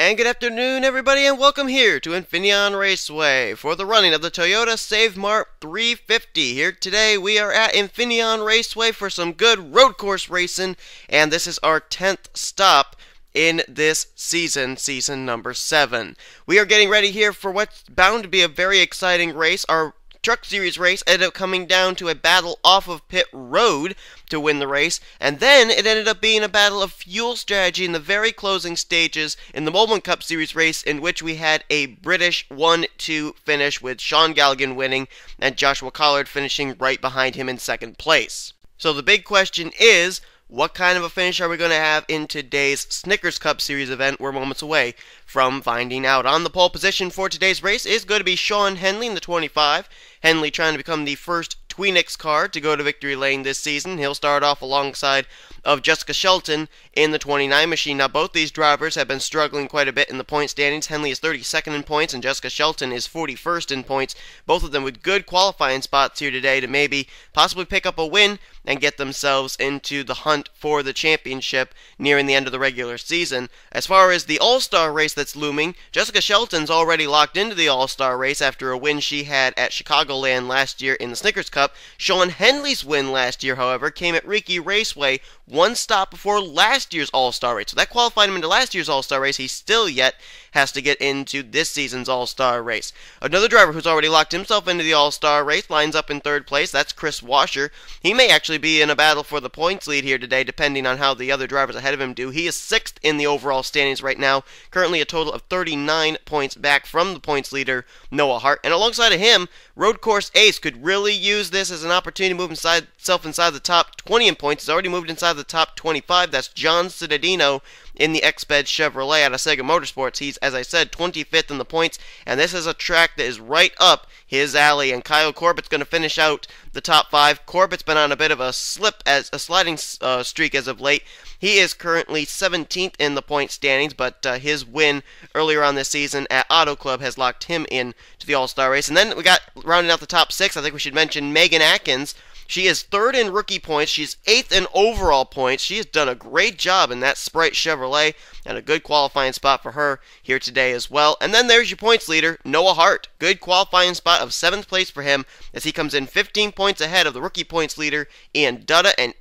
And good afternoon, everybody, and welcome here to Infineon Raceway for the running of the Toyota Save Mart 350. Here today, we are at Infineon Raceway for some good road course racing, and this is our 10th stop in this season number 7. We are getting ready here for what's bound to be a very exciting race. Our Truck Series race ended up coming down to a battle off of pit road to win the race, and then it ended up being a battle of fuel strategy in the very closing stages in the Mobile Cup Series race, in which we had a British 1-2 finish with Sean Galligan winning and Joshua Collard finishing right behind him in second place. So the big question is, what kind of a finish are we going to have in today's Snickers Cup Series event? We're moments away from finding out. On the pole position for today's race is going to be Sean Henley in the 25. Henley trying to become the first Tweenix car to go to victory lane this season. He'll start off alongside of Jessica Shelton in the 29 machine. Now, both these drivers have been struggling quite a bit in the point standings. Henley is 32nd in points, and Jessica Shelton is 41st in points. Both of them with good qualifying spots here today to maybe possibly pick up a win and get themselves into the hunt for the championship nearing the end of the regular season. As far as the All-Star race that's looming, Jessica Shelton's already locked into the All-Star race after a win she had at Chicagoland last year in the Snickers Cup. Sean Henley's win last year, however, came at Raceway, one stop before last year's All-Star race. So that qualified him into last year's All-Star race. He still yet has to get into this season's All-Star race. Another driver who's already locked himself into the All-Star race lines up in third place. That's Chris Washer. He may actually be in a battle for the points lead here today, depending on how the other drivers ahead of him do. He is 6th in the overall standings right now, currently a total of 39 points back from the points leader, Noah Hart. And alongside of him, Road Course Ace could really use this as an opportunity to move himself inside the top 20 in points. He's already moved inside the top 25. That's John Cittadino in the X-Bed Chevrolet out of Sega Motorsports. He's, as I said, 25th in the points, and this is a track that is right up his alley, and Kyle Corbett's going to finish out the top 5. Corbett's been on a bit of a sliding streak as of late. He is currently 17th in the point standings, but his win earlier on this season at Auto Club has locked him in to the All-Star race. And then we got, rounding out the top 6, I think we should mention Megan Atkins. She is 3rd in rookie points. She's 8th in overall points. She has done a great job in that Sprite Chevrolet, and a good qualifying spot for her here today as well. And then there's your points leader, Noah Hart. Good qualifying spot of 7th place for him as he comes in 15 points ahead of the rookie points leader, Ian Dutta, and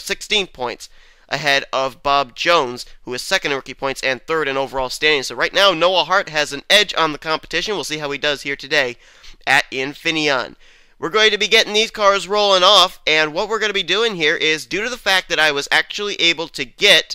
16 points ahead of Bob Jones, who is 2nd in rookie points and 3rd in overall standing. So right now, Noah Hart has an edge on the competition. We'll see how he does here today at Infineon. We're going to be getting these cars rolling off, and what we're going to be doing here is, due to the fact that I was actually able to get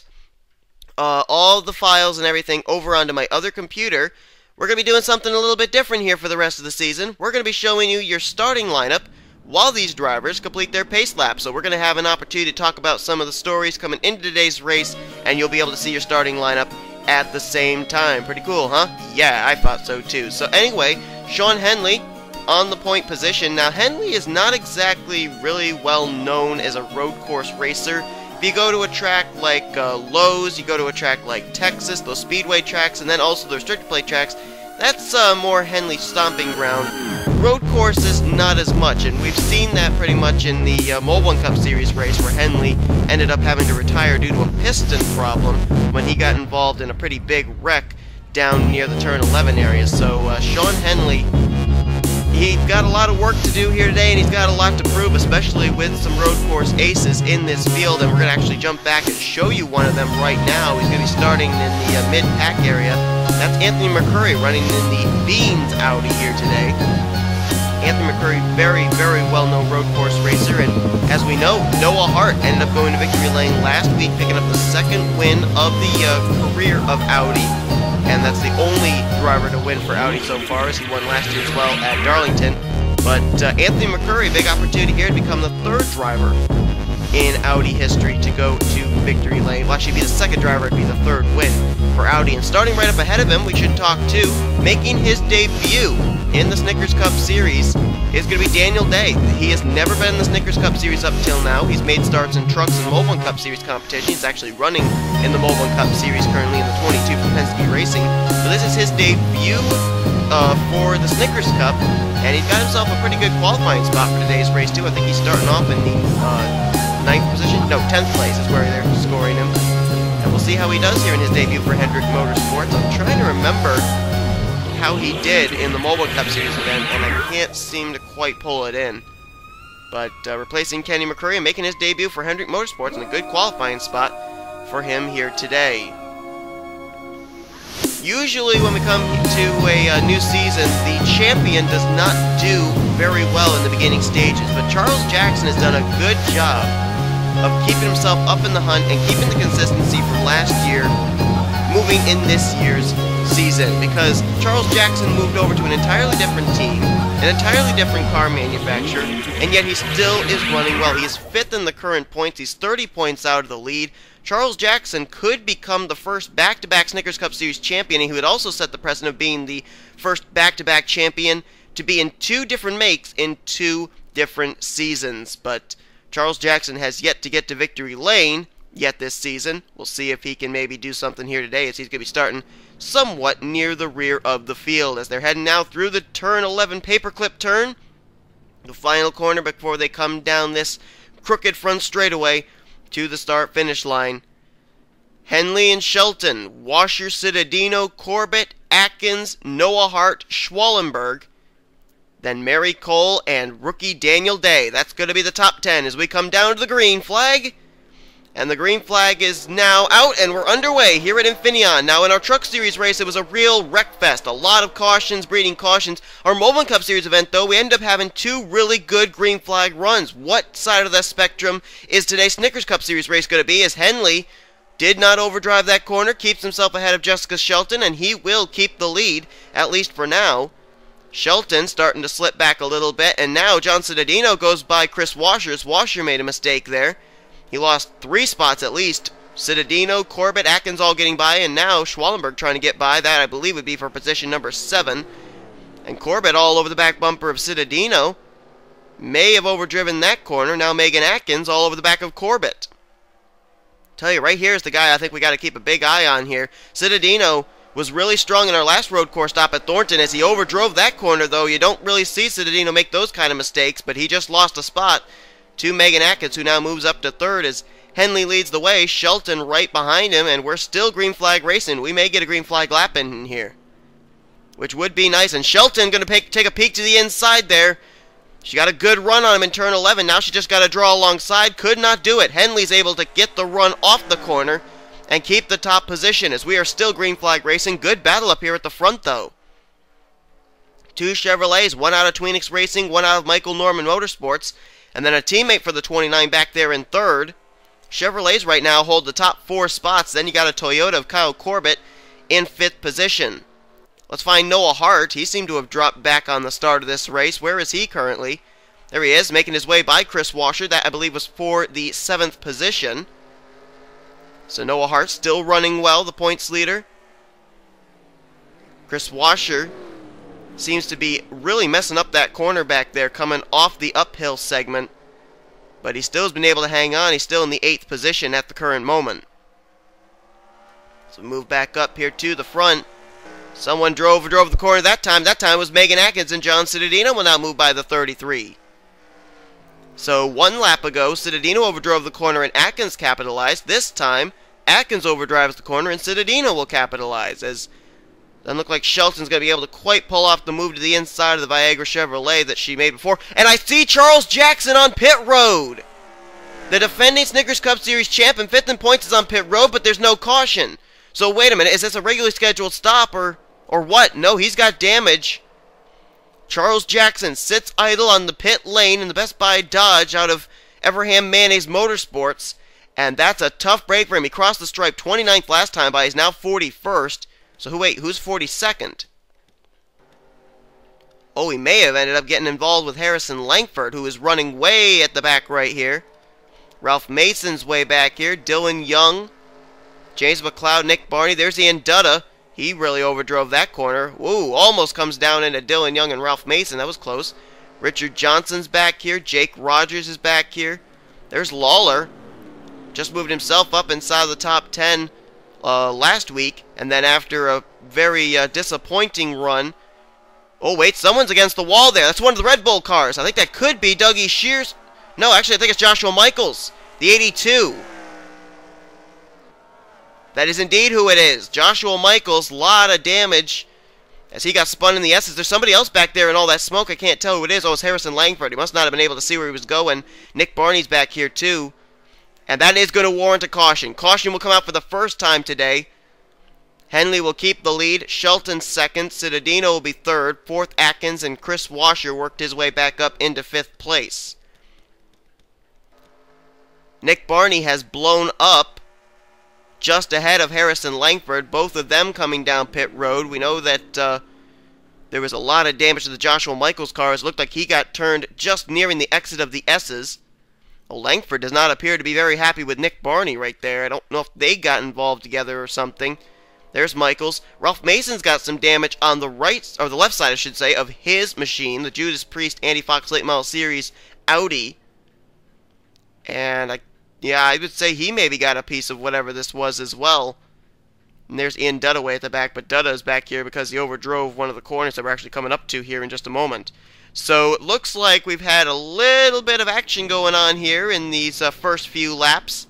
all the files and everything over onto my other computer, we're going to be doing something a little bit different here for the rest of the season. We're going to be showing you your starting lineup while these drivers complete their pace lap. So we're going to have an opportunity to talk about some of the stories coming into today's race, and you'll be able to see your starting lineup at the same time. Pretty cool, huh? Yeah, I thought so too. So anyway, Sean Henley on the point position. Now, Henley is not exactly really well known as a road course racer. If you go to a track like Lowe's, you go to a track like Texas, those speedway tracks, and then also the restricted plate tracks, that's more Henley stomping ground. Road courses, not as much, and we've seen that pretty much in the Mobile Cup Series race, where Henley ended up having to retire due to a piston problem when he got involved in a pretty big wreck down near the turn 11 area. So Sean Henley, he's got a lot of work to do here today, and he's got a lot to prove, especially with some road course aces in this field, and we're going to actually jump back and show you one of them right now. He's going to be starting in the mid-pack area. That's Anthony McCurry running in the Beans Audi here today. Anthony McCurry, very, very well-known road course racer, and as we know, Noah Hart ended up going to victory lane last week, picking up the 2nd win of the career of Audi. And that's the only driver to win for Audi so far, as he won last year as well at Darlington. But Anthony McCurry, big opportunity here to become the 3rd driver in Audi history to go to victory lane. Well, actually be the 2nd driver, it'd be the 3rd win for Audi. And starting right up ahead of him, we should talk to, making his debut in the Snickers Cup Series, is going to be Daniel Day. He has never been in the Snickers Cup Series up till now. He's made starts in trucks and Mobile Cup Series competition. He's actually running in the Mobile Cup Series currently in the 22 for Penske Racing. So this is his debut for the Snickers Cup, and he's got himself a pretty good qualifying spot for today's race too. I think he's starting off in the 9th position. No, 10th place is where they're scoring him. And we'll see how he does here in his debut for Hendrick Motorsports. I'm trying to remember how he did in the Mobile Cup Series event, and I can't seem to quite pull it in. But replacing Kenny McCurry and making his debut for Hendrick Motorsports in a good qualifying spot for him here today. Usually when we come to a new season, the champion does not do very well in the beginning stages, but Charles Jackson has done a good job of keeping himself up in the hunt and keeping the consistency from last year moving in this year's season, because Charles Jackson moved over to an entirely different team, an entirely different car manufacturer, and yet he still is running well. He is 5th in the current points. He's 30 points out of the lead. Charles Jackson could become the first back-to-back Snickers Cup Series champion, and he would also set the precedent of being the first back-to-back champion to be in 2 different makes in 2 different seasons. But Charles Jackson has yet to get to victory lane yet this season. We'll see if he can maybe do something here today, as he's going to be starting somewhat near the rear of the field as they're heading now through the turn 11 paperclip turn, the final corner before they come down this crooked front straightaway to the start-finish line. Henley and Shelton, Washer, Cittadino, Corbett, Atkins, Noah Hart, Schwallenberg, then Mary Cole and rookie Daniel Day. That's going to be the top 10 as we come down to the green flag. And the green flag is now out, and we're underway here at Infineon. Now, in our Truck Series race, it was a real wreck fest. A lot of cautions, breeding cautions. Our Mobile Cup Series event, though, we ended up having 2 really good green flag runs. What side of the spectrum is today's Snickers Cup Series race going to be? As Henley did not overdrive that corner, keeps himself ahead of Jessica Shelton, and he will keep the lead, at least for now. Shelton starting to slip back a little bit, and now John Cittadino goes by Chris Washer. Washer made a mistake there. He lost 3 spots at least. Cittadino, Corbett, Atkins all getting by, and now Schwallenberg trying to get by. That, I believe, would be for position number 7. And Corbett all over the back bumper of Cittadino. May have overdriven that corner. Now Megan Atkins all over the back of Corbett. Tell you, right here is the guy I think we got to keep a big eye on here. Cittadino was really strong in our last road course stop at Thornton as he overdrove that corner, though. You don't really see Cittadino make those kind of mistakes, but he just lost a spot to Megan Atkins, who now moves up to 3rd as Henley leads the way. Shelton right behind him, and we're still green flag racing. We may get a green flag lap in here, which would be nice. And Shelton going to take a peek to the inside there. She got a good run on him in turn 11. Now she just got to draw alongside. Could not do it. Henley's able to get the run off the corner and keep the top position as we are still green flag racing. Good battle up here at the front, though. 2 Chevrolets, 1 out of Tweenix Racing, 1 out of Michael Norman Motorsports, and then a teammate for the 29 back there in 3rd. Chevrolets right now hold the top 4 spots. Then you got a Toyota of Kyle Corbett in 5th position. Let's find Noah Hart. He seemed to have dropped back on the start of this race. Where is he currently? There he is, making his way by Chris Washer. That, I believe, was for the 7th position. So Noah Hart still running well, the points leader. Chris Washer seems to be really messing up that corner back there, coming off the uphill segment. But he still has been able to hang on. He's still in the 8th position at the current moment. So move back up here to the front. Someone drove the corner that time. That time was Megan Atkins, and John Cittadino will now move by the 33. So 1 lap ago, Cittadino overdrove the corner and Atkins capitalized. This time, Atkins overdrives the corner and Cittadino will capitalize, as doesn't look like Shelton's going to be able to quite pull off the move to the inside of the Viagra Chevrolet that she made before. And I see Charles Jackson on pit road. The defending Snickers Cup Series champ and 5th in points is on pit road, but there's no caution. So wait a minute, is this a regularly scheduled stop or what? No, he's got damage. Charles Jackson sits idle on the pit lane in the Best Buy Dodge out of Everham Mayonnaise Motorsports. And that's a tough break for him. He crossed the stripe 29th last time by. He's now 41st. So who's 42nd? Oh, he may have ended up getting involved with Harrison Langford, who is running way at the back right here. Ralph Mason's way back here. Dylan Young, James McLeod, Nick Barney. There's Ian Dutta. He really overdrove that corner. Whoa, almost comes down into Dylan Young and Ralph Mason. That was close. Richard Johnson's back here. Jake Rogers is back here. There's Lawler. Just moved himself up inside the top 10 last week, and then after a very disappointing run. Oh wait, someone's against the wall there. That's one of the Red Bull cars. I think that could be Dougie Shears. No, actually I think it's Joshua Michaels, the 82. That is indeed who it is. Joshua Michaels, lot of damage as he got spun in the S's. There's somebody else back there in all that smoke. I can't tell who it is. Oh, it's Harrison Langford. He must not have been able to see where he was going. Nick Barney's back here too. And that is going to warrant a caution. Caution will come out for the first time today. Henley will keep the lead. Shelton second. Cittadino will be third. Fourth, Atkins. And Chris Washer worked his way back up into fifth place. Nick Barney has blown up just ahead of Harrison Langford. Both of them coming down pit road. We know that there was a lot of damage to the Joshua Michaels cars. It looked like he got turned just nearing the exit of the S's. Well, Langford does not appear to be very happy with Nick Barney right there. I don't know if they got involved together or something. There's Michaels. Ralph Mason's got some damage on the right, or the left side, I should say, of his machine, the Judas Priest Andy Fox Late Model Series Audi. And I would say he maybe got a piece of whatever this was as well. And there's Ian Duddaway at the back, but Dudda's back here because he overdrove one of the corners that we're actually coming up to here in just a moment. So it looks like we've had a little bit of action going on here in these first few laps.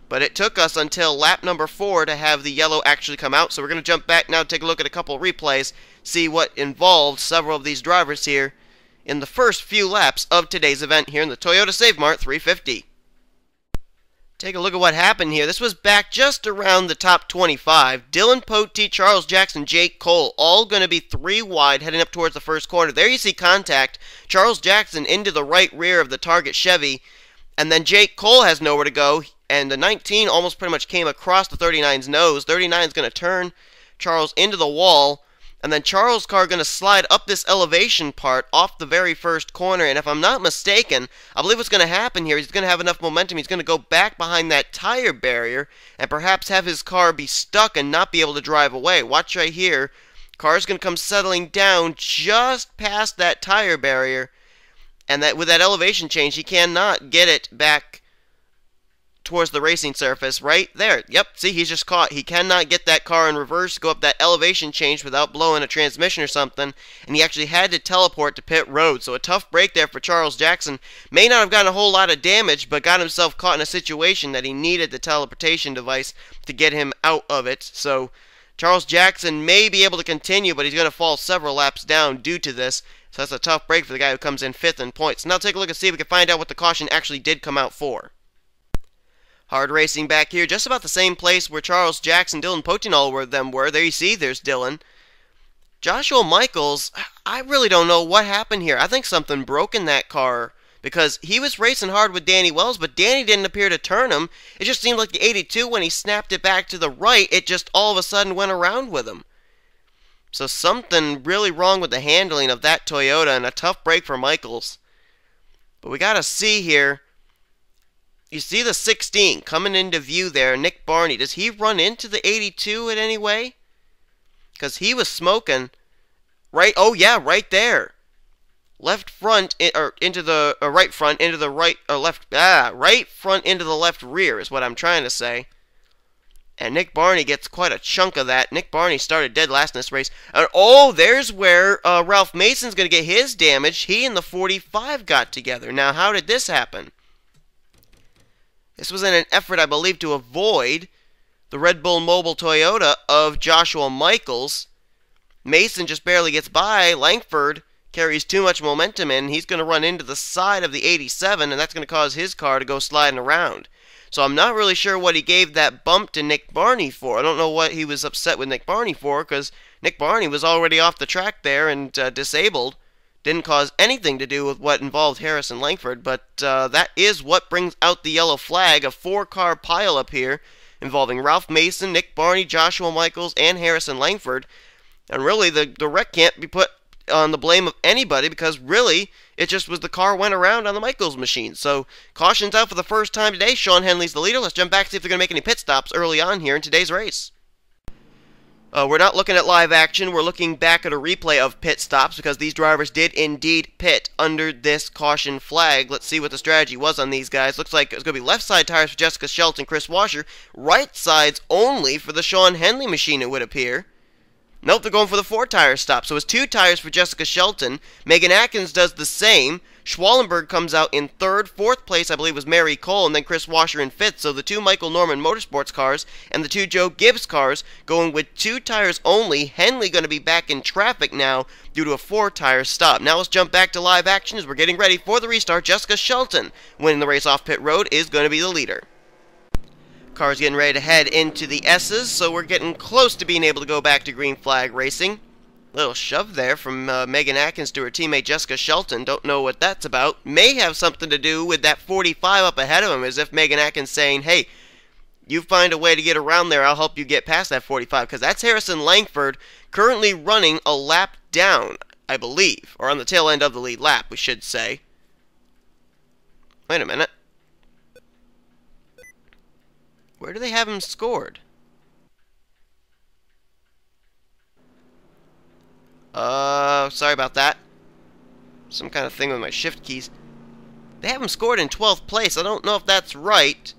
But it took us until lap number 4 to have the yellow actually come out. So we're going to jump back now, take a look at a couple of replays, see what involved several of these drivers here in the first few laps of today's event here in the Toyota Save Mart 350. Take a look at what happened here. This was back just around the top 25. Dylan Poteet, Charles Jackson, Jake Cole, all going to be 3 wide heading up towards the first corner. There you see contact. Charles Jackson into the right rear of the target Chevy. And then Jake Cole has nowhere to go. And the 19 almost pretty much came across the 39's nose. 39 is going to turn Charles into the wall. And then Charles' car going to slide up this elevation part off the very first corner. And if I'm not mistaken, I believe what's going to happen here, he's going to have enough momentum. He's going to go back behind that tire barrier and perhaps have his car be stuck and not be able to drive away. Watch right here. Car's going to come settling down just past that tire barrier. And that with that elevation change, he cannot get it back towards the racing surface right there. Yep, see, he's just caught. He cannot get that car in reverse, go up that elevation change without blowing a transmission or something, and he actually had to teleport to pit road. So a tough break there for Charles Jackson. May not have gotten a whole lot of damage, but got himself caught in a situation that he needed the teleportation device to get him out of it. So Charles Jackson may be able to continue, but he's going to fall several laps down due to this. So that's a tough break for the guy who comes in 5th in points. Now take a look and see if we can find out what the caution actually did come out for. Hard racing back here, just about the same place where Charles Jackson, Dylan Potinol were. There you see, there's Dylan. Joshua Michaels, I really don't know what happened here. I think something broke in that car because he was racing hard with Danny Wells, but Danny didn't appear to turn him. It just seemed like the 82, when he snapped it back to the right, it just all of a sudden went around with him. So something really wrong with the handling of that Toyota, and a tough break for Michaels. But we got to see here. You see the 16 coming into view there, Nick Barney. Does he run into the 82 in any way? Because he was smoking. Right, oh yeah, right there. Left front, or into the right front, into the right, or left, right front into the left rear is what I'm trying to say. And Nick Barney gets quite a chunk of that. Nick Barney started dead last in this race. And oh, there's where Ralph Mason's going to get his damage. He and the 45 got together. Now, how did this happen? This was in an effort, I believe, to avoid the Red Bull Mobile Toyota of Joshua Michaels. Mason just barely gets by. Langford carries too much momentum in. He's going to run into the side of the 87, and that's going to cause his car to go sliding around. So I'm not really sure what he gave that bump to Nick Barney for. I don't know what he was upset with Nick Barney for, because Nick Barney was already off the track there and disabled. Didn't cause anything to do with what involved Harrison Langford, but that is what brings out the yellow flag, a 4-car pileup here involving Ralph Mason, Nick Barney, Joshua Michaels, and Harrison Langford. And really, the wreck can't be put on the blame of anybody, because really, it just was the car went around on the Michaels machine. So, caution's out for the first time today. Sean Henley's the leader. Let's jump back and see if they're going to make any pit stops early on here in today's race. We're not looking at live action. We're looking back at a replay of pit stops, because these drivers did indeed pit under this caution flag. Let's see what the strategy was on these guys. Looks like it's going to be left side tires for Jessica Shelton, Chris Washer. Right sides only for the Sean Henley machine, it would appear. Nope, they're going for the 4-tire stop. So it's 2 tires for Jessica Shelton. Megan Atkins does the same. Schwallenberg comes out in third. Fourth place, I believe, was Mary Cole, and then Chris Washer in fifth. So the two Michael Norman Motorsports cars and the two Joe Gibbs cars going with 2 tires only. Henley going to be back in traffic now due to a 4-tire stop. Now let's jump back to live action as we're getting ready for the restart. Jessica Shelton, winning the race off pit road, is going to be the leader. Cars getting ready to head into the S's, so we're getting close to being able to go back to green flag racing. Little shove there from Megan Atkins to her teammate Jessica Shelton. Don't know what that's about. May have something to do with that 45 up ahead of him, as if Megan Atkins saying, hey, you find a way to get around there, I'll help you get past that 45, because that's Harrison Langford currently running a lap down, I believe, or on the tail end of the lead lap, we should say. Wait a minute. Where do they have him scored? Sorry about that. Some kind of thing with my shift keys. They have him scored in 12th place. I don't know if that's right.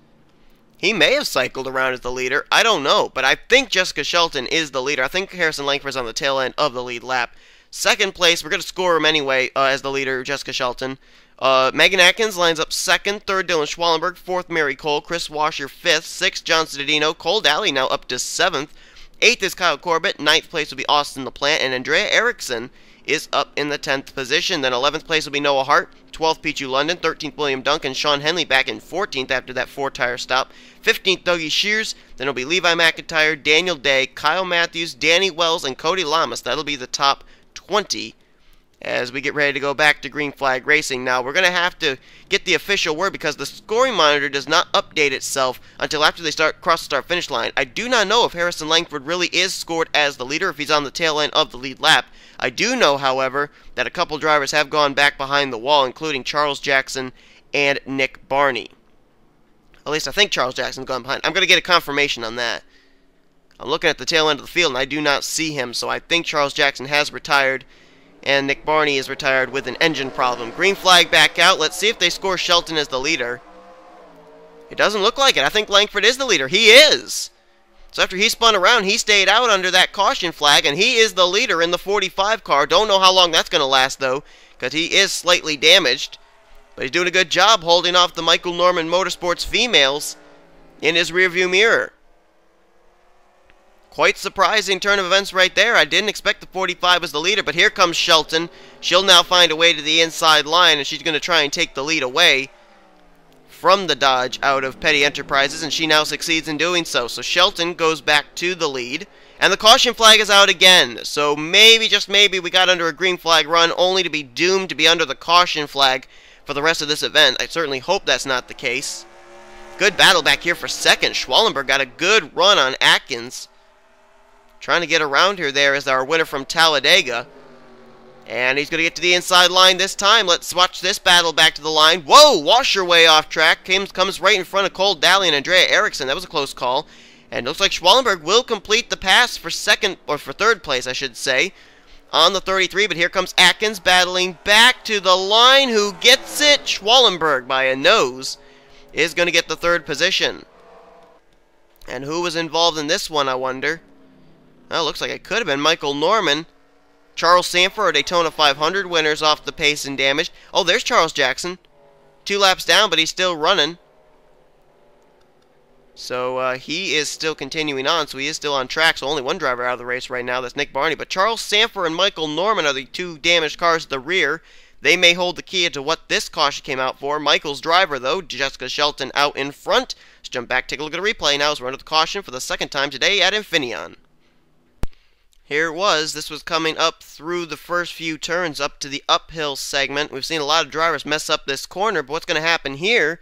He may have cycled around as the leader. I don't know, but I think Jessica Shelton is the leader. I think Harrison Langford's on the tail end of the lead lap. Second place, we're going to score him anyway as the leader, Jessica Shelton. Megan Atkins lines up second. Third, Dylan Schwallenberg. Fourth, Mary Cole. Chris Washer, fifth. Sixth, John Citadino. Cole Daly now up to seventh. Eighth is Kyle Corbett. Ninth place will be Austin LaPlante. And Andrea Erickson is up in the 10th position. Then 11th place will be Noah Hart. 12th, Pichu London. 13th, William Duncan. Sean Henley back in 14th after that 4-tire stop. 15th, Dougie Shears. Then it'll be Levi McIntyre, Daniel Day, Kyle Matthews, Danny Wells, and Cody Lamas. That'll be the top 20 as we get ready to go back to green flag racing. Now, we're going to have to get the official word because the scoring monitor does not update itself until after they cross the start-finish line. I do not know if Harrison Langford really is scored as the leader, if he's on the tail end of the lead lap. I do know, however, that a couple drivers have gone back behind the wall, including Charles Jackson and Nick Barney. At least I think Charles Jackson's gone behind. I'm going to get a confirmation on that. I'm looking at the tail end of the field, and I do not see him, so I think Charles Jackson has retired, and Nick Barney is retired with an engine problem. Green flag back out. Let's see if they score Shelton as the leader. It doesn't look like it. I think Langford is the leader. He is. So after he spun around, he stayed out under that caution flag, and he is the leader in the 45 car. Don't know how long that's going to last, though, because he is slightly damaged. But he's doing a good job holding off the Michael Norman Motorsports females in his rearview mirror. Quite surprising turn of events right there. I didn't expect the 45 as the leader, but here comes Shelton. She'll now find a way to the inside line, and she's going to try and take the lead away from the Dodge out of Petty Enterprises, and she now succeeds in doing so. So Shelton goes back to the lead, and the caution flag is out again. So maybe, just maybe, we got under a green flag run, only to be doomed to be under the caution flag for the rest of this event. I certainly hope that's not the case. Good battle back here for second. Schwallenberg got a good run on Atkins. Trying to get around her there is our winner from Talladega. And he's going to get to the inside line this time. Let's watch this battle back to the line. Whoa! Washer way off track. Comes right in front of Cole Daly and Andrea Erickson. That was a close call. And it looks like Schwallenberg will complete the pass for second, or for third place, I should say, on the 33. But here comes Atkins battling back to the line. Who gets it? Schwallenberg by a nose is going to get the third position. And who was involved in this one, I wonder? Well, looks like it could have been Michael Norman. Charles Sanford, our Daytona 500 winners off the pace and damage. Oh, there's Charles Jackson. 2 laps down, but he's still running. So he is still continuing on, so he is still on track. So only one driver out of the race right now, that's Nick Barney. But Charles Sanford and Michael Norman are the 2 damaged cars at the rear. They may hold the key to what this caution came out for. Michael's driver, though, Jessica Shelton, out in front. Let's jump back, take a look at a replay now as we're under the caution for the second time today at Infineon. Here it was. This was coming up through the first few turns up to the uphill segment. We've seen a lot of drivers mess up this corner, but what's going to happen here?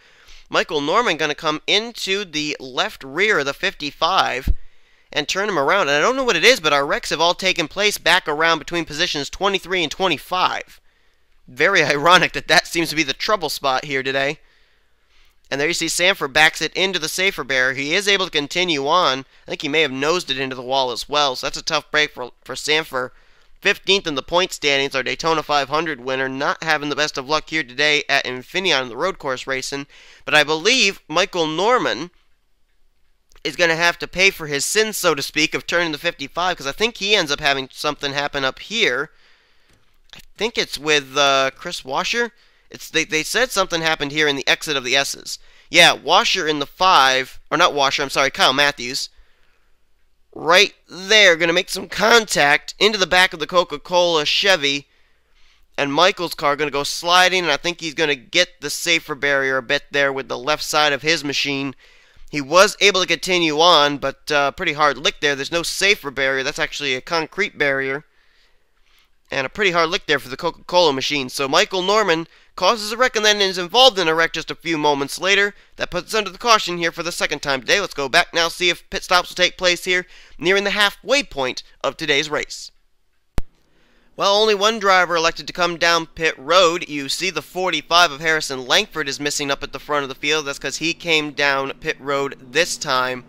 Michael Norman going to come into the left rear of the 55 and turn him around. And I don't know what it is, but our wrecks have all taken place back around between positions 23 and 25. Very ironic that that seems to be the trouble spot here today. And there you see Sanford backs it into the safer barrier. He is able to continue on. I think he may have nosed it into the wall as well. So that's a tough break for Sanford. 15th in the point standings, our Daytona 500 winner. Not having the best of luck here today at Infineon in the road course racing. But I believe Michael Norman is going to have to pay for his sins, so to speak, of turning the 55. Because I think he ends up having something happen up here. I think it's with Chris Washer. They said something happened here in the exit of the S's. Yeah, Washer in the 5, or not Washer, I'm sorry, Kyle Matthews. Right there, going to make some contact into the back of the Coca-Cola Chevy. And Michael's car going to go sliding, and I think he's going to get the safer barrier a bit there with the left side of his machine. He was able to continue on, but pretty hard lick there. There's no safer barrier. That's actually a concrete barrier. And a pretty hard lick there for the Coca-Cola machine. So Michael Norman causes a wreck and then is involved in a wreck just a few moments later. That puts us under the caution here for the second time today. Let's go back now, see if pit stops will take place here, nearing the halfway point of today's race. Well, only one driver elected to come down pit road. You see the 45 of Harrison Langford is missing up at the front of the field. That's because he came down pit road this time,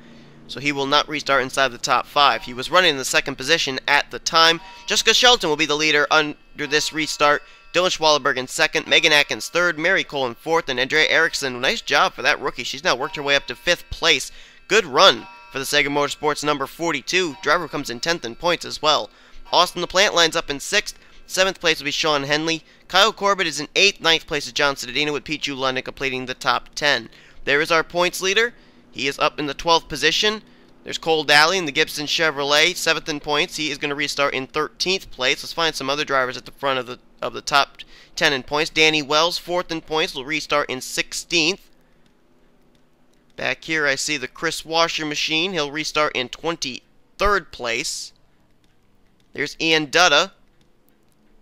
so he will not restart inside the top 5. He was running in the second position at the time. Jessica Shelton will be the leader under this restart. Dylan Schwallenberg in second, Megan Atkins third, Mary Cole in fourth, and Andrea Erickson. Nice job for that rookie. She's now worked her way up to 5th place. Good run for the Sega Motorsports number 42. Driver comes in 10th in points as well. Austin LaPlante lines up in 6th. 7th place will be Sean Henley. Kyle Corbett is in 8th. 9th place is John Citadino, with Pichu London completing the top 10. There is our points leader. He is up in the 12th position. There's Cole Daly in the Gibson Chevrolet, 7th in points. He is going to restart in 13th place. Let's find some other drivers at the front of the top 10 in points. Danny Wells, 4th in points, will restart in 16th. Back here I see the Chris Washer machine. He'll restart in 23rd place. There's Ian Dutta,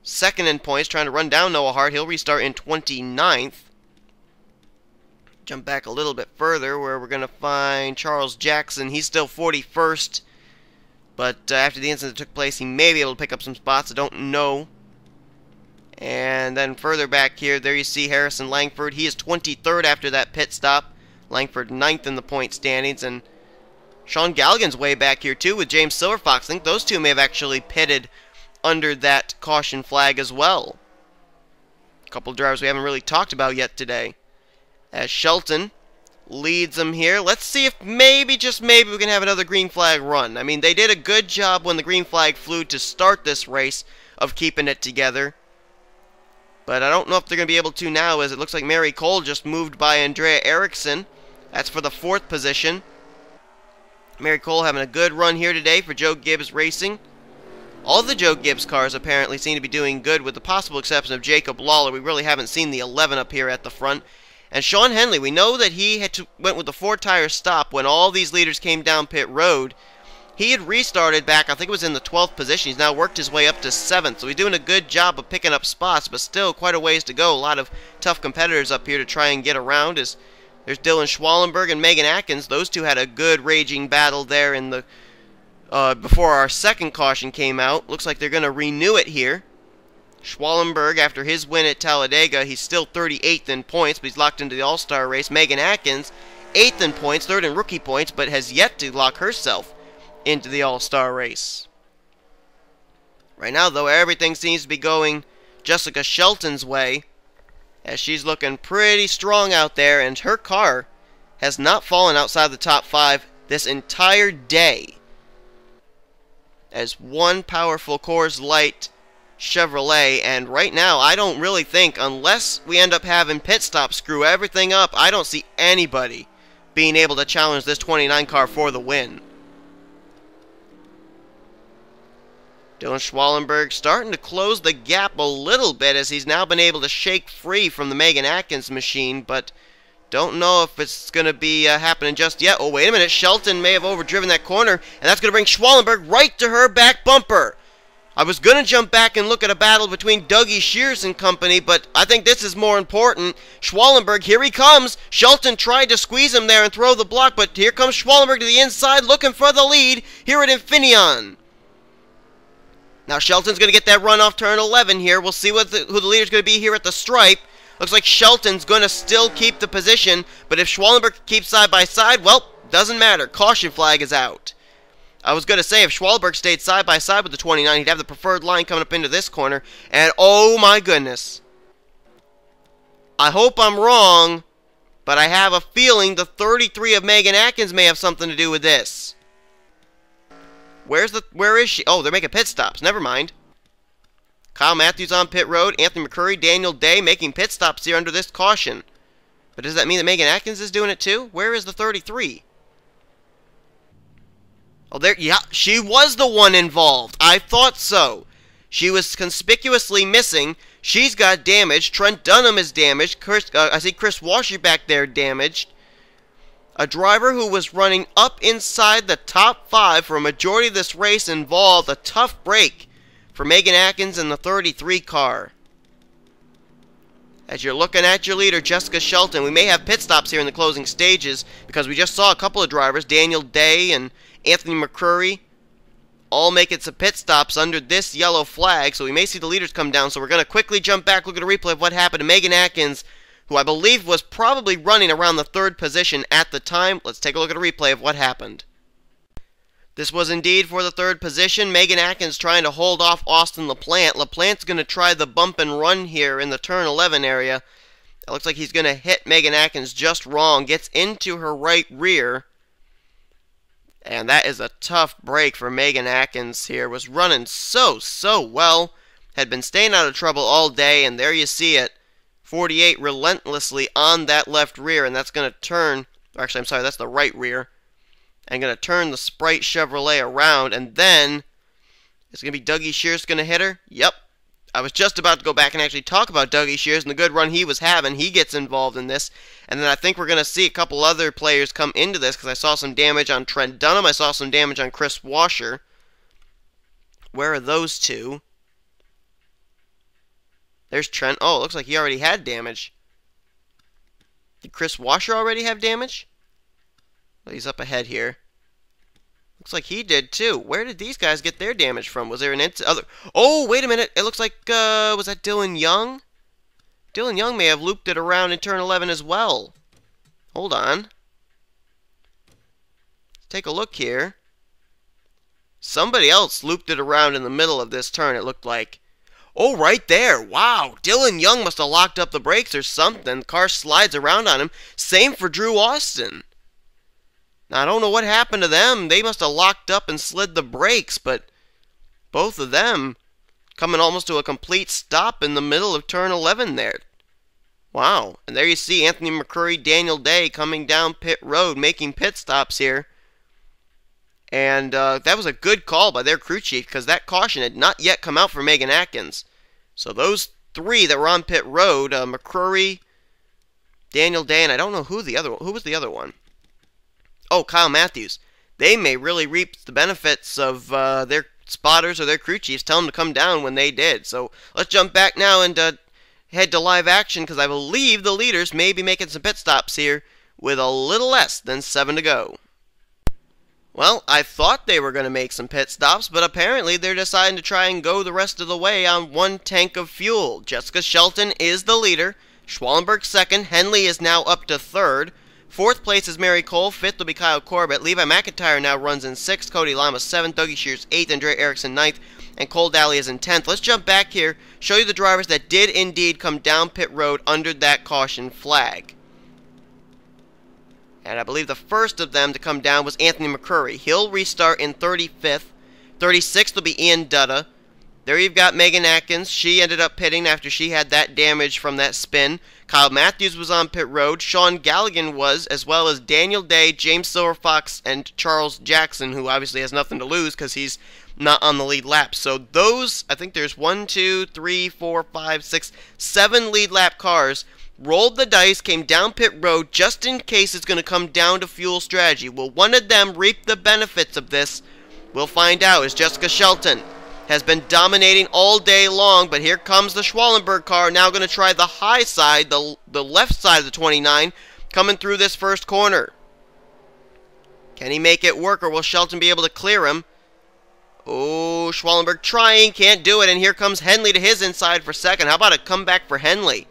2nd in points, trying to run down Noah Hart. He'll restart in 29th. Jump back a little bit further where we're going to find Charles Jackson. He's still 41st, but after the incident that took place, he may be able to pick up some spots. I don't know. And then further back here, there you see Harrison Langford. He is 23rd after that pit stop. Langford 9th in the point standings, and Sean Galligan's way back here too with James Silverfox. I think those two may have actually pitted under that caution flag as well. A couple of drivers we haven't really talked about yet today. As Shelton leads them here. Let's see if maybe, just maybe, we can have another green flag run. I mean, they did a good job when the green flag flew to start this race of keeping it together. But I don't know if they're going to be able to now, as it looks like Mary Cole just moved by Andrea Erickson. That's for the 4th position. Mary Cole having a good run here today for Joe Gibbs Racing. All the Joe Gibbs cars apparently seem to be doing good, with the possible exception of Jacob Lawler. We really haven't seen the 11 up here at the front. And Sean Henley, we know that he went with the 4-tire stop when all these leaders came down pit road. He had restarted back, I think it was in the 12th position. He's now worked his way up to 7th. So he's doing a good job of picking up spots, but still quite a ways to go. A lot of tough competitors up here to try and get around. There's Dylan Schwallenberg and Megan Atkins. Those two had a good raging battle there in the before our second caution came out. Looks like they're going to renew it here. Schwallenberg, after his win at Talladega, he's still 38th in points, but he's locked into the All-Star race. Megan Atkins, 8th in points, 3rd in rookie points, but has yet to lock herself into the All-Star race. Right now, though, everything seems to be going Jessica Shelton's way, as she's looking pretty strong out there, and her car has not fallen outside the top 5 this entire day. As one powerful Coors Light Chevrolet, and right now I don't really think, unless we end up having pit stop screw everything up, I don't see anybody being able to challenge this 29 car for the win. Dylan Schwallenberg starting to close the gap a little bit, as he's now been able to shake free from the Megan Atkins machine, but don't know if it's going to be happening just yet. Oh, wait a minute. Shelton may have overdriven that corner, and that's going to bring Schwallenberg right to her back bumper. I was going to jump back and look at a battle between Dougie Shears and company, but I think this is more important. Schwallenberg, here he comes. Shelton tried to squeeze him there and throw the block, but here comes Schwallenberg to the inside looking for the lead here at Infineon. Now Shelton's going to get that run off turn 11 here. We'll see who the leader's going to be here at the stripe. Looks like Shelton's going to still keep the position, but if Schwallenberg keeps side by side, well, doesn't matter. Caution flag is out. I was going to say, if Schwallenberg stayed side by side with the 29, he'd have the preferred line coming up into this corner, and oh my goodness. I hope I'm wrong, but I have a feeling the 33 of Megan Atkins may have something to do with this. Where is she? Oh, they're making pit stops. Never mind. Kyle Matthews on pit road. Anthony McCurry, Daniel Day making pit stops here under this caution. But does that mean that Megan Atkins is doing it too? Where is the 33? Oh, there, yeah, she was the one involved. I thought so. She was conspicuously missing. She's got damaged. Trent Dunham is damaged. I see Chris Washer back there damaged. A driver who was running up inside the top 5 for a majority of this race involved a tough break for Megan Atkins in the 33 car. As you're looking at your leader, Jessica Shelton, we may have pit stops here in the closing stages because we just saw a couple of drivers, Daniel Day and Anthony McCurry, all making some pit stops under this yellow flag, so we may see the leaders come down. So we're going to quickly jump back, look at a replay of what happened to Megan Atkins, who I believe was probably running around the 3rd position at the time. Let's take a look at a replay of what happened. This was indeed for the 3rd position. Megan Atkins trying to hold off Austin LaPlante. LaPlante's going to try the bump and run here in the turn 11 area. It looks like he's going to hit Megan Atkins just wrong. Gets into her right rear. And that is a tough break for Megan Atkins here. Was running so well. Had been staying out of trouble all day. And there you see it. 48 relentlessly on that left rear. And that's going to turn. Actually, I'm sorry. That's the right rear. And going to turn the Sprite Chevrolet around. And then, it's going to be Dougie Shears going to hit her? Yep. I was just about to go back and actually talk about Dougie Shears and the good run he was having. He gets involved in this. And then I think we're going to see a couple other players come into this because I saw some damage on Trent Dunham. I saw some damage on Chris Washer. Where are those two? There's Trent. Oh, it looks like he already had damage. Did Chris Washer already have damage? Well, he's up ahead here. Looks like he did too. Where did these guys get their damage from? Was there an other? Oh, wait a minute. It looks like, was that Dylan Young? Dylan Young may have looped it around in turn 11 as well. Hold on. Let's take a look here. Somebody else looped it around in the middle of this turn, it looked like. Oh, right there. Wow. Dylan Young must have locked up the brakes or something. The car slides around on him. Same for Drew Austin. Now, I don't know what happened to them. They must have locked up and slid the brakes, but both of them coming almost to a complete stop in the middle of turn 11 there. Wow. And there you see Anthony McCurry, Daniel Day coming down pit road, making pit stops here. And that was a good call by their crew chief because that caution had not yet come out for Megan Atkins. So those 3 that were on pit road, McCurry, Daniel Day, and I don't know who was the other one. Oh, Kyle Matthews. They may really reap the benefits of their spotters or their crew chiefs telling them to come down when they did. So let's jump back now and head to live action because I believe the leaders may be making some pit stops here with a little less than 7 to go. Well, I thought they were going to make some pit stops, but apparently they're deciding to try and go the rest of the way on 1 tank of fuel. Jessica Shelton is the leader. Schwallenberg 2nd. Henley is now up to 3rd. 4th place is Mary Cole. 5th will be Kyle Corbett. Levi McIntyre now runs in 6th. Cody Lama 7th. Dougie Shears 8th. Andre Erickson 9th. And Cole Daly is in 10th. Let's jump back here. Show you the drivers that did indeed come down pit road under that caution flag. And I believe the first of them to come down was Anthony McCurry. He'll restart in 35th. 36th will be Ian Dutta. There you've got Megan Atkins. She ended up pitting after she had that damage from that spin. Kyle Matthews was on pit road. Sean Galligan was, as well as Daniel Day, James Silverfox, and Charles Jackson, who obviously has nothing to lose because he's not on the lead lap. So those, I think there's 1, 2, 3, 4, 5, 6, 7 lead lap cars. Rolled the dice, came down pit road just in case it's going to come down to fuel strategy. Will one of them reap the benefits of this? We'll find out as Jessica Shelton has been dominating all day long, but here comes the Schwallenberg car, now going to try the high side, the left side of the 29, coming through this first corner. Can he make it work, or will Shelton be able to clear him? Oh, Schwallenberg trying, can't do it, and here comes Henley to his inside for 2nd. How about a comeback for Henley?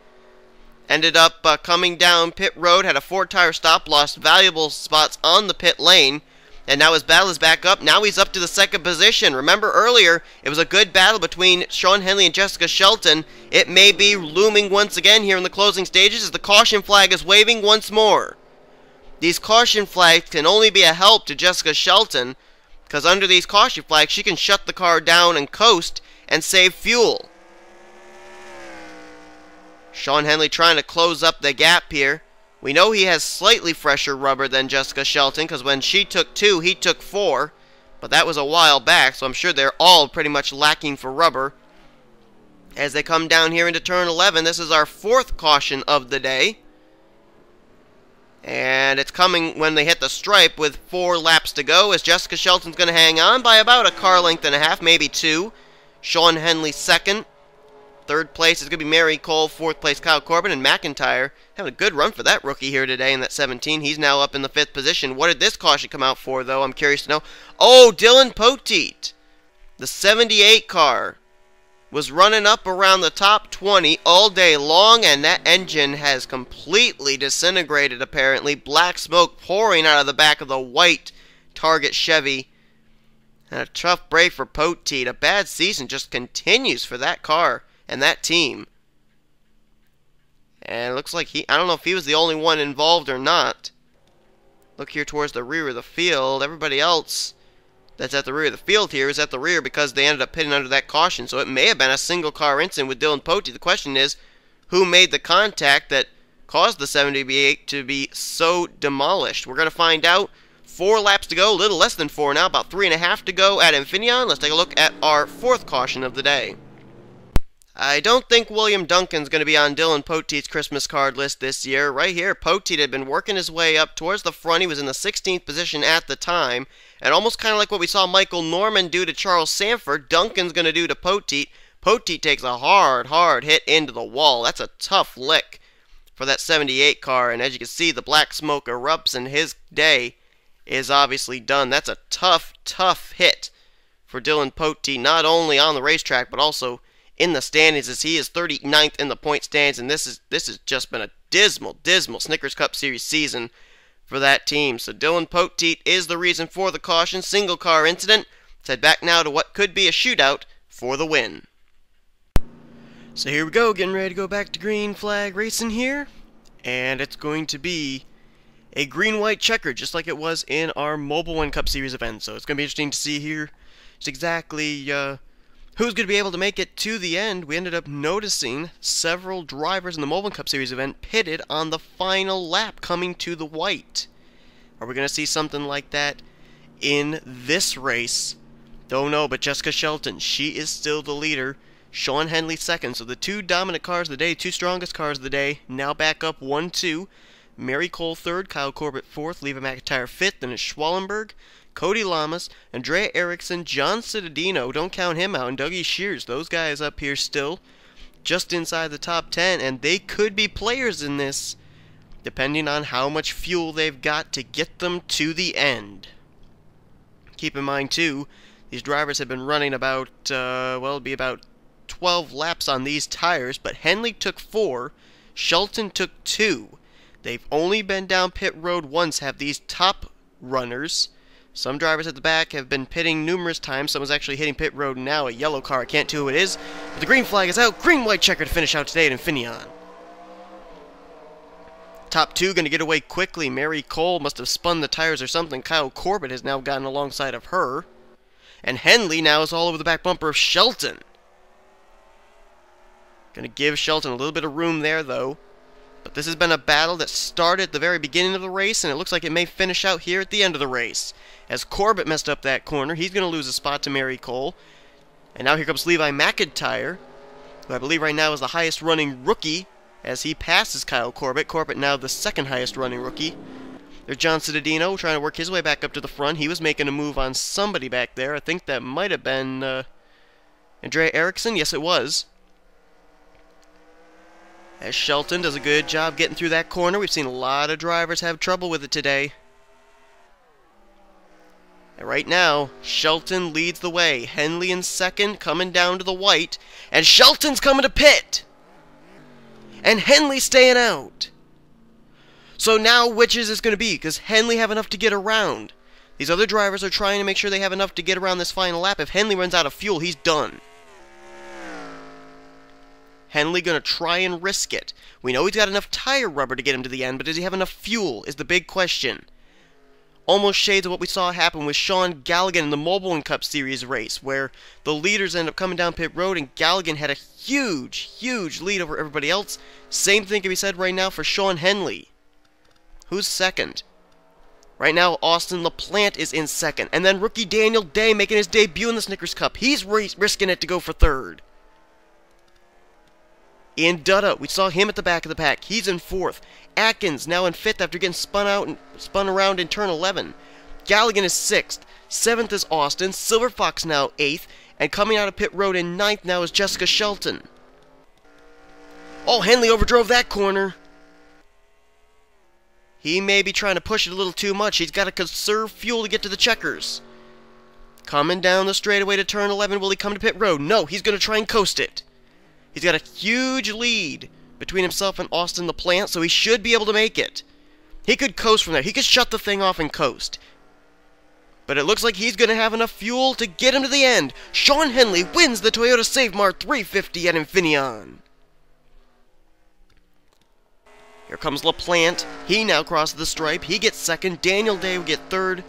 Ended up coming down pit road, had a 4-tire stop, lost valuable spots on the pit lane. And now his battle is back up. Now he's up to the 2nd position. Remember earlier, it was a good battle between Sean Henley and Jessica Shelton. It may be looming once again here in the closing stages as the caution flag is waving once more. These caution flags can only be a help to Jessica Shelton because under these caution flags, she can shut the car down and coast and save fuel. Sean Henley trying to close up the gap here. We know he has slightly fresher rubber than Jessica Shelton, because when she took 2, he took 4. But that was a while back, so I'm sure they're all pretty much lacking for rubber. As they come down here into turn 11, this is our 4th caution of the day. And it's coming when they hit the stripe with 4 laps to go, as Jessica Shelton's going to hang on by about a car length and a half, maybe 2. Sean Henley second. Third place is going to be Mary Cole. Fourth place, Kyle Corbin. And McIntyre having a good run for that rookie here today in that 17. He's now up in the 5th position. What did this caution come out for, though? I'm curious to know. Oh, Dylan Poteet. The 78 car was running up around the top 20 all day long, and that engine has completely disintegrated, apparently. Black smoke pouring out of the back of the white Target Chevy. And a tough break for Poteet. A bad season just continues for that car and that team. And it looks like I don't know if he was the only one involved or not. Look here towards the rear of the field. Everybody else that's at the rear of the field here is at the rear because they ended up pitting under that caution. So it may have been a single car incident with Dylan Poteet. The question is, who made the contact that caused the 78 to be so demolished? We're going to find out. 4 laps to go, a little less than 4 now, about 3.5 to go at Infineon. Let's take a look at our 4th caution of the day. I don't think William Duncan's going to be on Dylan Poteet's Christmas card list this year. Right here, Poteet had been working his way up towards the front. He was in the 16th position at the time. And almost kind of like what we saw Michael Norman do to Charles Sanford, Duncan's going to do to Poteet. Poteet takes a hard hit into the wall. That's a tough lick for that 78 car. And as you can see, the black smoke erupts and his day is obviously done. That's a tough hit for Dylan Poteet, not only on the racetrack, but also in the standings, as he is 39th in the point stands, and this has just been a dismal Snickers Cup Series season for that team. So Dylan Poteet is the reason for the caution. Single car incident. Let's head back now to what could be a shootout for the win. So here we go, getting ready to go back to green flag racing here, and it's going to be a green-white checker, just like it was in our Mobile One Cup Series event. So it's going to be interesting to see here just exactly who's going to be able to make it to the end. We ended up noticing several drivers in the Mobile One Cup Series event pitted on the final lap coming to the white. Are we going to see something like that in this race? Don't know, but Jessica Shelton, she is still the leader. Sean Henley second. So the 2 dominant cars of the day, 2 strongest cars of the day, now back up 1-2. Mary Cole third, Kyle Corbett fourth, Levi McIntyre fifth, then it's Schwallenberg, Cody Lamas, Andrea Erickson, John Cittadino, don't count him out, and Dougie Shears. Those guys up here still just inside the top 10, and they could be players in this, depending on how much fuel they've got to get them to the end. Keep in mind, too, these drivers have been running about, it'd be about 12 laps on these tires, but Henley took 4, Shelton took 2. They've only been down pit road once, have these top runners. Some drivers at the back have been pitting numerous times. Someone's actually hitting pit road now, a yellow car. I can't tell who it is. But the green flag is out. Green-white checker to finish out today at Infineon. Top 2 going to get away quickly. Mary Cole must have spun the tires or something. Kyle Corbett has now gotten alongside of her. And Henley now is all over the back bumper of Shelton. Going to give Shelton a little bit of room there, though. But this has been a battle that started at the very beginning of the race, and it looks like it may finish out here at the end of the race. As Corbett messed up that corner, he's going to lose a spot to Mary Cole. And now here comes Levi McIntyre, who I believe right now is the highest running rookie, as he passes Kyle Corbett. Corbett now the 2nd highest running rookie. There's John Cittadino trying to work his way back up to the front. He was making a move on somebody back there. I think that might have been Andrea Erickson. Yes, it was. As Shelton does a good job getting through that corner. We've seen a lot of drivers have trouble with it today. And right now, Shelton leads the way. Henley in second, coming down to the white. And Shelton's coming to pit. And Henley's staying out. So now, which is this going to be? Because Henley have enough to get around. These other drivers are trying to make sure they have enough to get around this final lap. If Henley runs out of fuel, he's done. Henley going to try and risk it. We know he's got enough tire rubber to get him to the end, but does he have enough fuel is the big question. Almost shades of what we saw happen with Sean Galligan in the Mobile One Cup Series race, where the leaders ended up coming down pit road and Galligan had a huge lead over everybody else. Same thing can be said right now for Sean Henley. Who's second? Right now, Austin LaPlante is in second. And then rookie Daniel Day making his debut in the Snickers Cup. He's risking it to go for third. Ian Dutta, we saw him at the back of the pack. He's in fourth. Atkins now in fifth after getting spun around in turn 11. Galligan is sixth. Seventh is Austin. Silver Fox now eighth. And coming out of pit road in ninth now is Jessica Shelton. Oh, Henley overdrove that corner. He may be trying to push it a little too much. He's got to conserve fuel to get to the checkers. Coming down the straightaway to turn 11. Will he come to pit road? No, he's going to try and coast it. He's got a huge lead between himself and Austin LaPlante, so he should be able to make it. He could coast from there. He could shut the thing off and coast. But it looks like he's going to have enough fuel to get him to the end. Sean Henley wins the Toyota Save Mart 350 at Infineon. Here comes LaPlante. He now crosses the stripe. He gets second. Daniel Day will get third.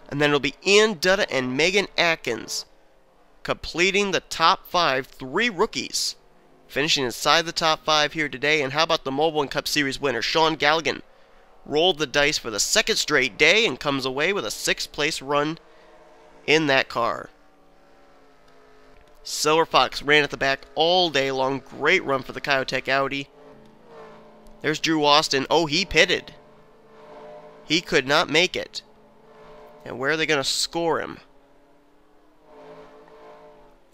And then it'll be Ian Dutta and Megan Atkins completing the top five, 3 rookies. Finishing inside the top 5 here today. And how about the Mobile One Cup Series winner, Sean Galligan? Rolled the dice for the second straight day and comes away with a 6th place run in that car. Silver Fox ran at the back all day long. Great run for the Kyotech Audi. There's Drew Austin. Oh, he pitted. He could not make it. And where are they going to score him?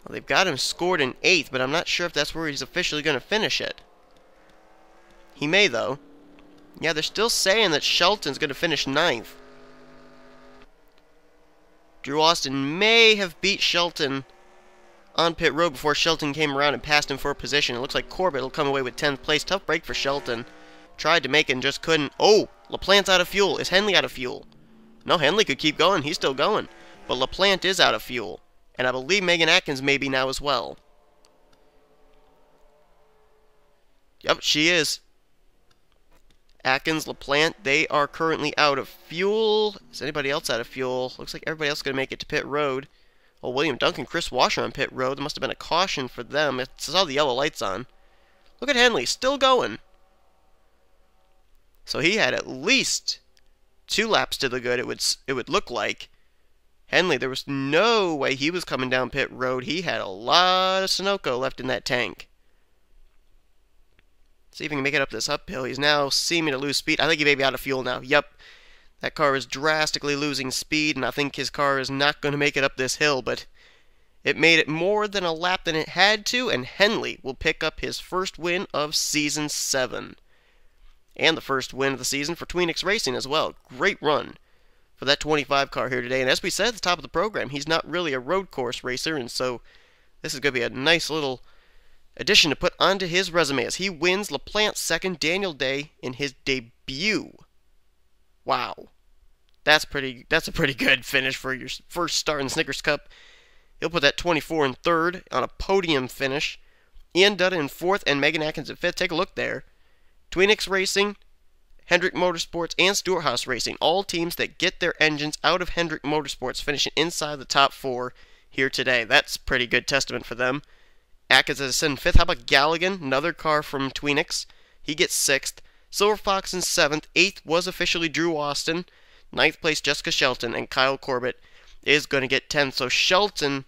Well, they've got him scored in 8th, but I'm not sure if that's where he's officially going to finish it. He may, though. Yeah, they're still saying that Shelton's going to finish 9th. Drew Austin may have beat Shelton on pit road before Shelton came around and passed him for a position. It looks like Corbett will come away with 10th place. Tough break for Shelton. Tried to make it and just couldn't. Oh, LaPlante's out of fuel. Is Henley out of fuel? No, Henley could keep going. He's still going. But LaPlante is out of fuel. And I believe Megan Atkins may be now as well. Yep, she is. Atkins, LaPlante, they are currently out of fuel. Is anybody else out of fuel? Looks like everybody else is going to make it to pit road. Oh, William Duncan, Chris Washer on pit road. There must have been a caution for them. It saw the yellow lights on. Look at Henley, still going. So he had at least 2 laps to the good, it would look like. Henley, there was no way he was coming down pit road. He had a lot of Sunoco left in that tank. See if he can make it up this uphill. He's now seeming to lose speed. I think he may be out of fuel now. Yep. That car is drastically losing speed, and I think his car is not going to make it up this hill, but it made it more than a lap than it had to, and Henley will pick up his first win of Season 7. And the first win of the season for Tweenix Racing as well. Great run for that 25 car here today. And as we said at the top of the program, he's not really a road course racer, and so this is going to be a nice little addition to put onto his resume as he wins LaPlante's second, Daniel Day in his debut. Wow. That's a pretty good finish for your first start in the Snickers Cup. He'll put that 24 in third on a podium finish. Ian Dutta in fourth and Megan Atkins in fifth. Take a look there. Tweenix Racing, Hendrick Motorsports, and Stewart Haas Racing. All teams that get their engines out of Hendrick Motorsports finishing inside the top 4 here today. That's pretty good testament for them. Atkins is in fifth. How about Galligan? Another car from Tweenix. He gets 6th. Silver Fox in 7th. 8th was officially Drew Austin. 9th place, Jessica Shelton, and Kyle Corbett is going to get 10th. So Shelton,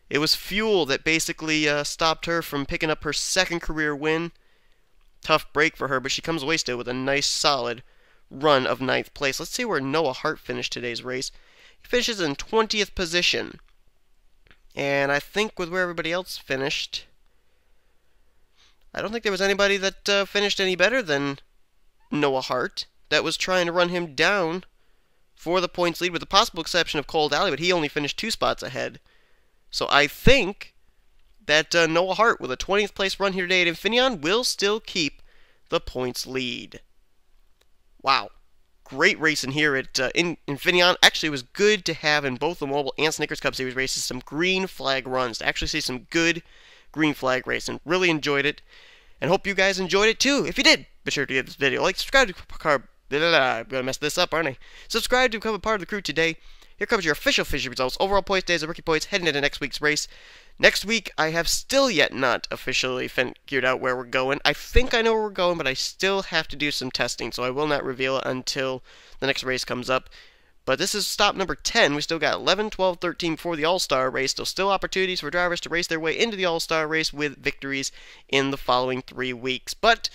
it was fuel that basically stopped her from picking up her second career win. Tough break for her, but she comes away still with a nice, solid run of 9th place. Let's see where Noah Hart finished today's race. He finishes in 20th position. And I think with where everybody else finished, I don't think there was anybody that finished any better than Noah Hart that was trying to run him down for the points lead, with the possible exception of Cole Daly, but he only finished 2 spots ahead. So I think that Noah Hart, with a 20th place run here today at Infineon, will still keep the points lead. Wow. Great racing here at Infineon. Actually, it was good to have in both the Mobile and Snickers Cup Series races some green flag runs, to actually see some good green flag racing. Really enjoyed it, and hope you guys enjoyed it too. If you did, be sure to give this video a like, subscribe to I'm gonna mess this up, aren't I? Subscribe to become a part of the crew today. Here comes your official fishing results. Overall points, days, and rookie points heading into next week's race. Next week, I have still yet not officially figured out where we're going. I think I know where we're going, but I still have to do some testing, so I will not reveal it until the next race comes up. But this is stop number 10. We still got 11, 12, 13 for the All-Star race. There's still opportunities for drivers to race their way into the All-Star race with victories in the following 3 weeks. But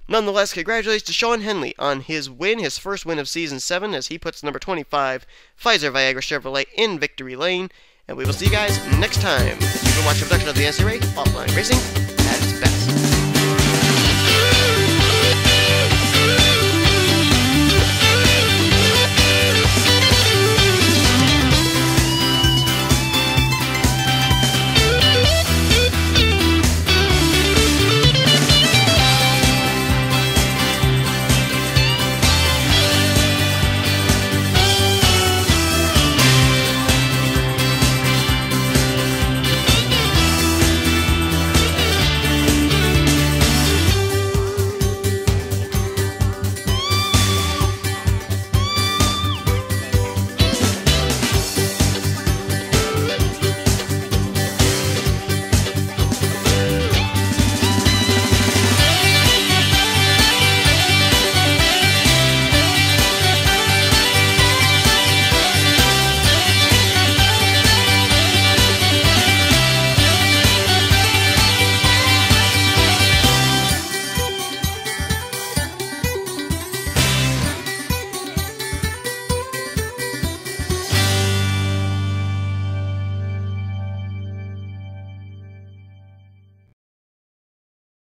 nonetheless, congratulations to Sean Henley on his win, his first win of Season 7, as he puts number 25, Pfizer Viagra Chevrolet, in victory lane. And we will see you guys next time. You've been watching a production of the NNSCRA Offline Racing at its best.